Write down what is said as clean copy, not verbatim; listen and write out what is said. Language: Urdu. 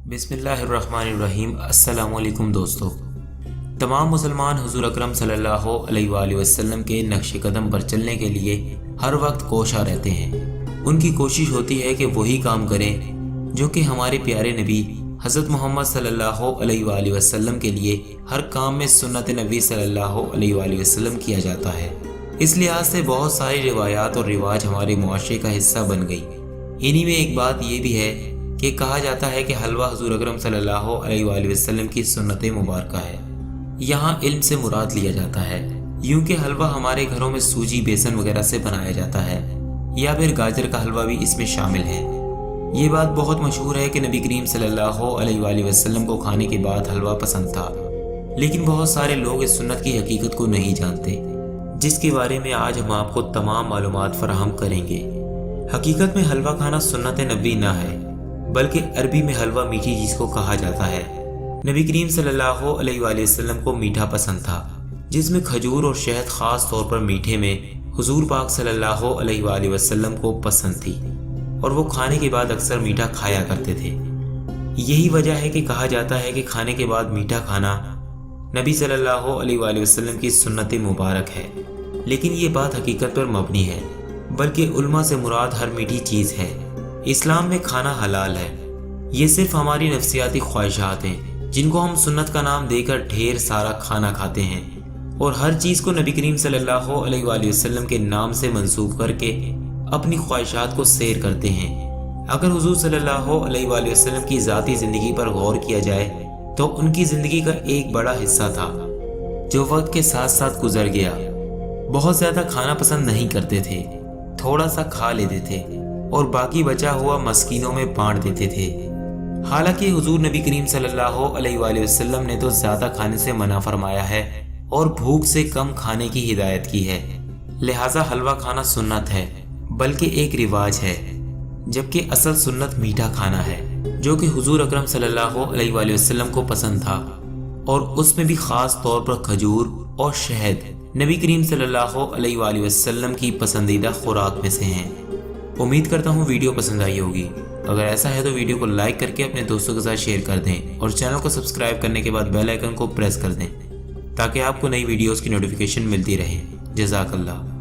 بسم اللہ الرحمن الرحیم۔ السلام علیکم دوستو، تمام مسلمان حضور اکرم صلی اللہ علیہ وآلہ وسلم کے نقش قدم پر چلنے کے لیے ہر وقت کوشاں رہتے ہیں۔ ان کی کوشش ہوتی ہے کہ وہی کام کریں جو کہ ہمارے پیارے نبی حضرت محمد صلی اللہ علیہ وآلہ وسلم کے لیے ہر کام میں سنت نبی صلی اللہ علیہ وآلہ وسلم کیا جاتا ہے۔ اس لحاظ سے بہت ساری روایات اور رواج ہمارے معاشرے کا حصہ بن گئی۔ انہی میں ایک بات یہ بھی ہے کہ کہا جاتا ہے کہ حلوہ حضور اکرم صلی اللہ علیہ وآلہ وسلم کی سنت مبارکہ ہے۔ یہاں علم سے مراد لیا جاتا ہے، یوں کہ حلوہ ہمارے گھروں میں سوجی، بیسن وغیرہ سے بنایا جاتا ہے، یا پھر گاجر کا حلوہ بھی اس میں شامل ہے۔ یہ بات بہت مشہور ہے کہ نبی کریم صلی اللہ علیہ وآلہ وسلم کو کھانے کے بعد حلوہ پسند تھا، لیکن بہت سارے لوگ اس سنت کی حقیقت کو نہیں جانتے، جس کے بارے میں آج ہم آپ کو تمام معلومات فراہم کریں گے۔ حقیقت میں حلوہ کھانا سنت نبوی نہ ہے، بلکہ عربی میں حلوہ میٹھی چیز کو کہا جاتا ہے۔ نبی کریم صلی اللہ علیہ وآلہ وسلم کو میٹھا پسند تھا، جس میں کھجور اور شہد خاص طور پر میٹھے میں حضور پاک صلی اللہ علیہ وآلہ وسلم کو پسند تھی، اور وہ کھانے کے بعد اکثر میٹھا کھایا کرتے تھے۔ یہی وجہ ہے کہ کہا جاتا ہے کہ کھانے کے بعد میٹھا کھانا نبی صلی اللہ علیہ وآلہ وسلم کی سنت مبارک ہے، لیکن یہ بات حقیقت پر مبنی ہے، بلکہ علماء سے مراد ہر میٹھی چیز ہے۔ اسلام میں کھانا حلال ہے، یہ صرف ہماری نفسیاتی خواہشات ہیں جن کو ہم سنت کا نام دے کر ڈھیر سارا کھانا کھاتے ہیں، اور ہر چیز کو نبی کریم صلی اللہ علیہ وآلہ وسلم کے نام سے منسوب کر کے اپنی خواہشات کو سیر کرتے ہیں۔ اگر حضور صلی اللہ علیہ وآلہ وسلم کی ذاتی زندگی پر غور کیا جائے تو ان کی زندگی کا ایک بڑا حصہ تھا جو وقت کے ساتھ ساتھ گزر گیا۔ بہت زیادہ کھانا پسند نہیں کرتے تھے، تھوڑا سا کھا لیتے تھے اور باقی بچا ہوا مسکینوں میں بانٹ دیتے تھے۔ حالانکہ حضور نبی کریم صلی اللہ علیہ وآلہ وسلم نے تو زیادہ کھانے سے منع فرمایا ہے اور بھوک سے کم کھانے کی ہدایت کی ہے، لہٰذا حلوہ کھانا سنت ہے بلکہ ایک رواج ہے، جبکہ اصل سنت میٹھا کھانا ہے، جو کہ حضور اکرم صلی اللہ علیہ وآلہ وسلم کو پسند تھا، اور اس میں بھی خاص طور پر کھجور اور شہد نبی کریم صلی اللہ علیہ وآلہ وسلم کی پسندیدہ خوراک میں سے ہیں۔ امید کرتا ہوں ویڈیو پسند آئی ہوگی۔ اگر ایسا ہے تو ویڈیو کو لائک کر کے اپنے دوستوں کے ساتھ شیئر کر دیں، اور چینل کو سبسکرائب کرنے کے بعد بیل آئیکن کو پریس کر دیں تاکہ آپ کو نئی ویڈیوز کی نوٹیفیکیشن ملتی رہے۔ جزاک اللہ۔